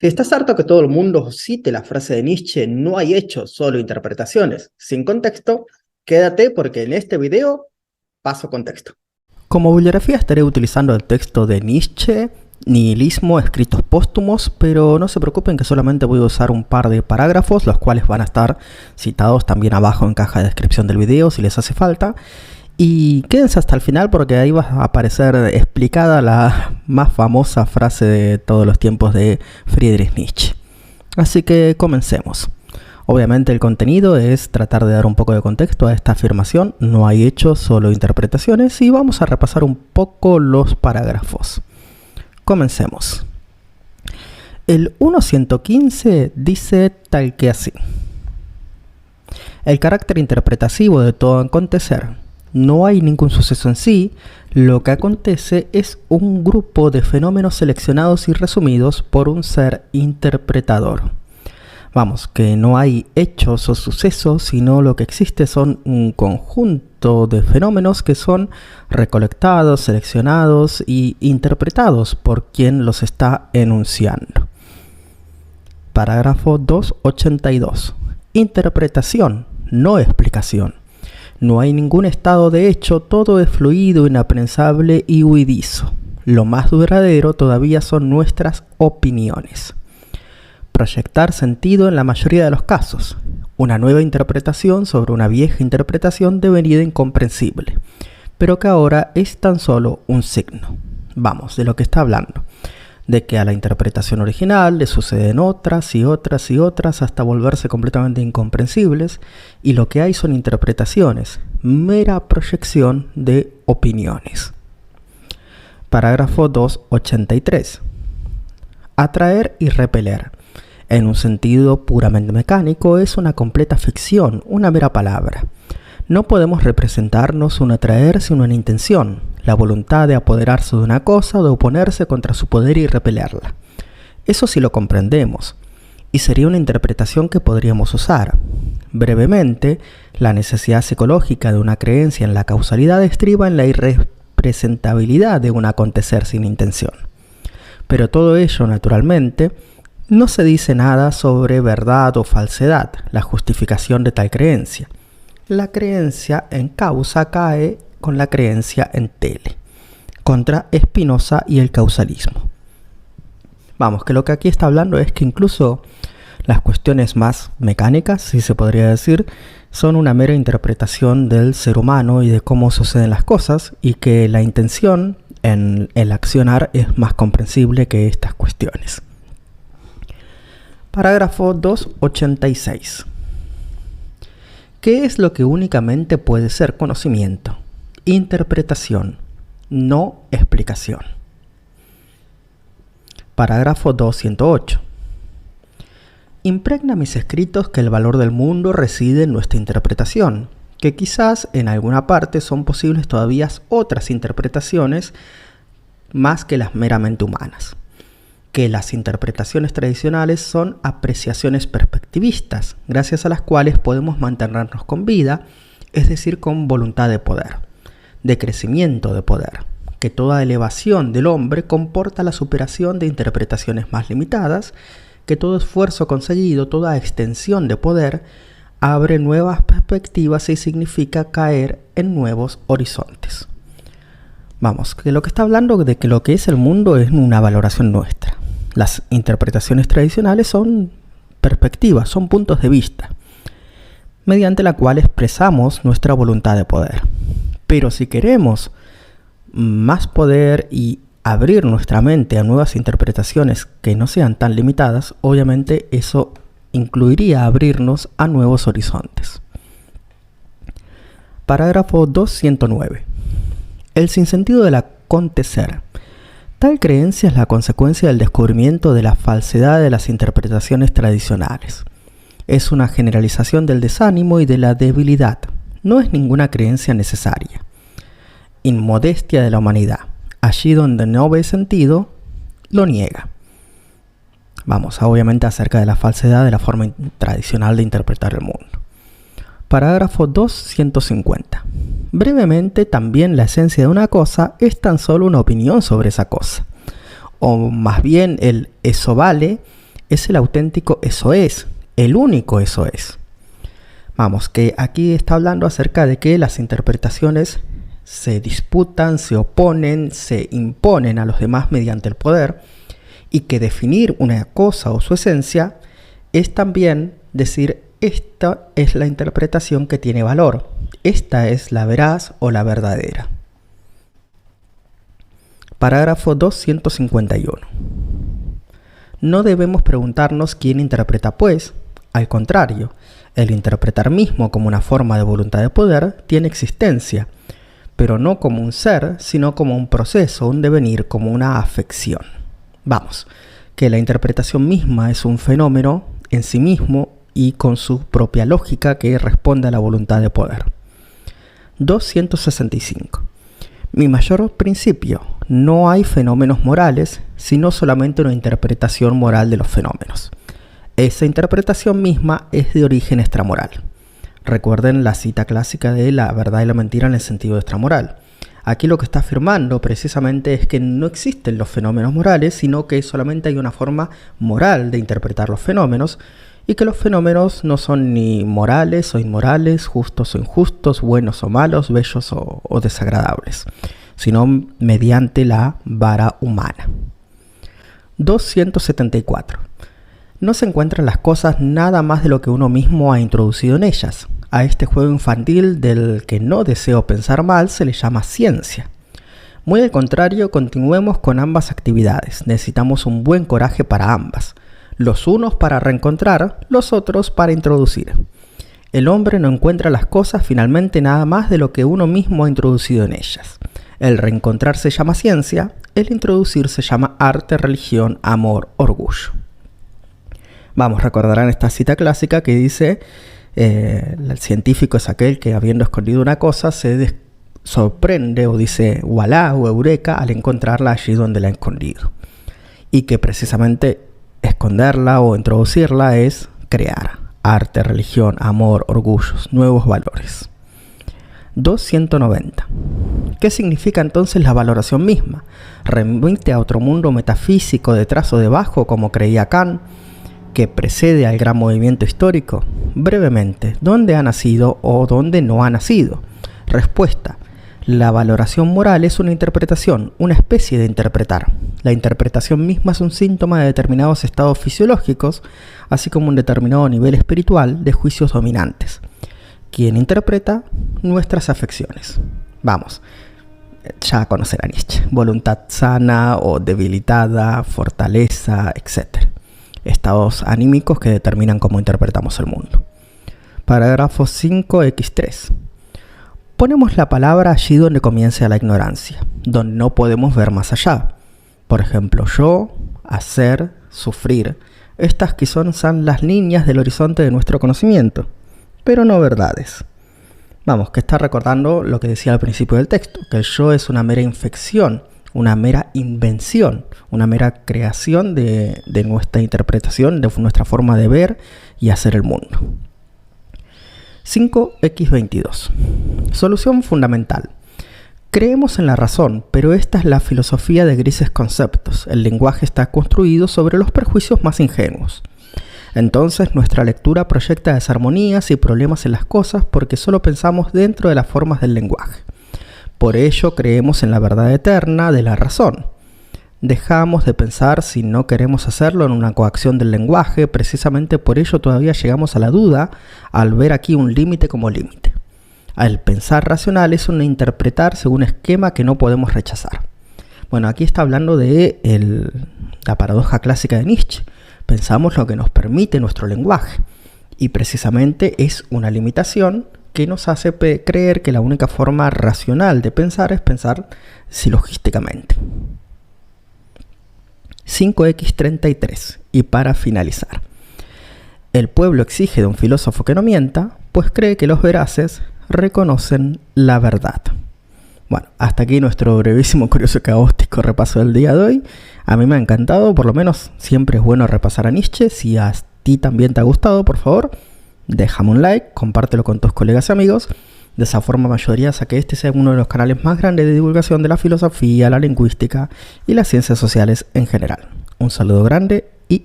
Si estás harto que todo el mundo cite la frase de Nietzsche, no hay hechos, solo interpretaciones, sin contexto, quédate porque en este video paso contexto. Como bibliografía estaré utilizando el texto de Nietzsche, Nihilismo, escritos póstumos, pero no se preocupen que solamente voy a usar un par de parágrafos, los cuales van a estar citados también abajo en caja de descripción del video si les hace falta. Y quédense hasta el final porque ahí va a aparecer explicada la más famosa frase de todos los tiempos de Friedrich Nietzsche. Así que comencemos. Obviamente el contenido es tratar de dar un poco de contexto a esta afirmación, no hay hechos, solo interpretaciones, y vamos a repasar un poco los parágrafos. Comencemos. El 1.115 dice tal que así: el carácter interpretativo de todo acontecer. No hay ningún suceso en sí, lo que acontece es un grupo de fenómenos seleccionados y resumidos por un ser interpretador. Vamos, que no hay hechos o sucesos, sino lo que existe son un conjunto de fenómenos que son recolectados, seleccionados y interpretados por quien los está enunciando. Parágrafo 282. Interpretación, no explicación. No hay ningún estado de hecho, todo es fluido, inaprensable y huidizo. Lo más duradero todavía son nuestras opiniones. Proyectar sentido en la mayoría de los casos. Una nueva interpretación sobre una vieja interpretación devenida incomprensible, pero que ahora es tan solo un signo. Vamos, de lo que está hablando. De que a la interpretación original le suceden otras y otras y otras hasta volverse completamente incomprensibles, y lo que hay son interpretaciones, mera proyección de opiniones. Parágrafo 283. Atraer y repeler. En un sentido puramente mecánico es una completa ficción, una mera palabra. No podemos representarnos un atraer sin una intención, la voluntad de apoderarse de una cosa o de oponerse contra su poder y repelerla. Eso sí lo comprendemos, y sería una interpretación que podríamos usar. Brevemente, la necesidad psicológica de una creencia en la causalidad estriba en la irrepresentabilidad de un acontecer sin intención. Pero todo ello, naturalmente, no se dice nada sobre verdad o falsedad, la justificación de tal creencia. La creencia en causa cae con la creencia en tele, contra Spinoza y el causalismo. Vamos, que lo que aquí está hablando es que incluso las cuestiones más mecánicas, si se podría decir, son una mera interpretación del ser humano y de cómo suceden las cosas, y que la intención en el accionar es más comprensible que estas cuestiones. Parágrafo 286. ¿Qué es lo que únicamente puede ser conocimiento? Interpretación, no explicación. Parágrafo 208. Impregna mis escritos que el valor del mundo reside en nuestra interpretación, que quizás en alguna parte son posibles todavía otras interpretaciones más que las meramente humanas. Que las interpretaciones tradicionales son apreciaciones perspectivistas, gracias a las cuales podemos mantenernos con vida, es decir, con voluntad de poder, de crecimiento de poder, que toda elevación del hombre comporta la superación de interpretaciones más limitadas, que todo esfuerzo conseguido, toda extensión de poder, abre nuevas perspectivas y significa caer en nuevos horizontes. Vamos, que lo que está hablando de que lo que es el mundo es una valoración nuestra. Las interpretaciones tradicionales son perspectivas, son puntos de vista, mediante la cual expresamos nuestra voluntad de poder. Pero si queremos más poder y abrir nuestra mente a nuevas interpretaciones que no sean tan limitadas, obviamente eso incluiría abrirnos a nuevos horizontes. Parágrafo 209. El sinsentido del acontecer. Tal creencia es la consecuencia del descubrimiento de la falsedad de las interpretaciones tradicionales. Es una generalización del desánimo y de la debilidad. No es ninguna creencia necesaria. Inmodestia de la humanidad. Allí donde no ve sentido, lo niega. Vamos, obviamente acerca de la falsedad de la forma tradicional de interpretar el mundo. Parágrafo 250. Brevemente, también la esencia de una cosa es tan solo una opinión sobre esa cosa. O más bien el eso vale es el auténtico eso es, el único eso es. Vamos, que aquí está hablando acerca de que las interpretaciones se disputan, se oponen, se imponen a los demás mediante el poder, y que definir una cosa o su esencia es también decir esta es la interpretación que tiene valor, esta es la veraz o la verdadera. Parágrafo 251. No debemos preguntarnos quién interpreta, pues, al contrario, el interpretar mismo como una forma de voluntad de poder tiene existencia, pero no como un ser, sino como un proceso, un devenir, como una afección. Vamos, que la interpretación misma es un fenómeno en sí mismo y con su propia lógica que responde a la voluntad de poder. 265. Mi mayor principio: no hay fenómenos morales, sino solamente una interpretación moral de los fenómenos. Esa interpretación misma es de origen extramoral. Recuerden la cita clásica de la verdad y la mentira en el sentido extramoral. Aquí lo que está afirmando precisamente es que no existen los fenómenos morales, sino que solamente hay una forma moral de interpretar los fenómenos, y que los fenómenos no son ni morales o inmorales, justos o injustos, buenos o malos, bellos o desagradables, sino mediante la vara humana. 274. No se encuentran las cosas nada más de lo que uno mismo ha introducido en ellas. A este juego infantil del que no deseo pensar mal se le llama ciencia. Muy al contrario, continuemos con ambas actividades. Necesitamos un buen coraje para ambas. Los unos para reencontrar, los otros para introducir. El hombre no encuentra las cosas finalmente nada más de lo que uno mismo ha introducido en ellas. El reencontrar se llama ciencia, el introducir se llama arte, religión, amor, orgullo. Vamos, recordarán esta cita clásica que dice: el científico es aquel que, habiendo escondido una cosa, se sorprende o dice voilà o eureka al encontrarla allí donde la ha escondido. Y que precisamente esconderla o introducirla es crear arte, religión, amor, orgullos, nuevos valores. 290. ¿Qué significa entonces la valoración misma? ¿Remite a otro mundo metafísico detrás o debajo, como creía Kant, que precede al gran movimiento histórico? Brevemente, ¿dónde ha nacido o dónde no ha nacido? Respuesta: la valoración moral es una interpretación, una especie de interpretar. La interpretación misma es un síntoma de determinados estados fisiológicos, así como un determinado nivel espiritual de juicios dominantes. ¿Quién interpreta? Nuestras afecciones. Vamos, ya conocer a Nietzsche. Voluntad sana o debilitada, fortaleza, etc. Estados anímicos que determinan cómo interpretamos el mundo. Parágrafo 5x3. Ponemos la palabra allí donde comienza la ignorancia, donde no podemos ver más allá. Por ejemplo, yo, hacer, sufrir. Estas que son las líneas del horizonte de nuestro conocimiento, pero no verdades. Vamos, que está recordando lo que decía al principio del texto, que el yo es una mera infección, una mera invención, una mera creación de nuestra interpretación, de nuestra forma de ver y hacer el mundo. 5x22. Solución fundamental. Creemos en la razón, pero esta es la filosofía de grises conceptos. El lenguaje está construido sobre los prejuicios más ingenuos. Entonces nuestra lectura proyecta desarmonías y problemas en las cosas porque solo pensamos dentro de las formas del lenguaje. Por ello creemos en la verdad eterna de la razón. Dejamos de pensar si no queremos hacerlo en una coacción del lenguaje, precisamente por ello todavía llegamos a la duda al ver aquí un límite como límite. El pensar racional es un interpretar según un esquema que no podemos rechazar. Bueno, aquí está hablando de la paradoja clásica de Nietzsche. Pensamos lo que nos permite nuestro lenguaje y precisamente es una limitación que nos hace creer que la única forma racional de pensar es pensar silogísticamente. 5x33. Y para finalizar, el pueblo exige de un filósofo que no mienta, pues cree que los veraces reconocen la verdad. Bueno, hasta aquí nuestro brevísimo, curioso y caótico repaso del día de hoy. A mí me ha encantado, por lo menos siempre es bueno repasar a Nietzsche. Si a ti también te ha gustado, por favor, déjame un like, compártelo con tus colegas y amigos. De esa forma me ayudarías a que este sea uno de los canales más grandes de divulgación de la filosofía, la lingüística y las ciencias sociales en general. Un saludo grande y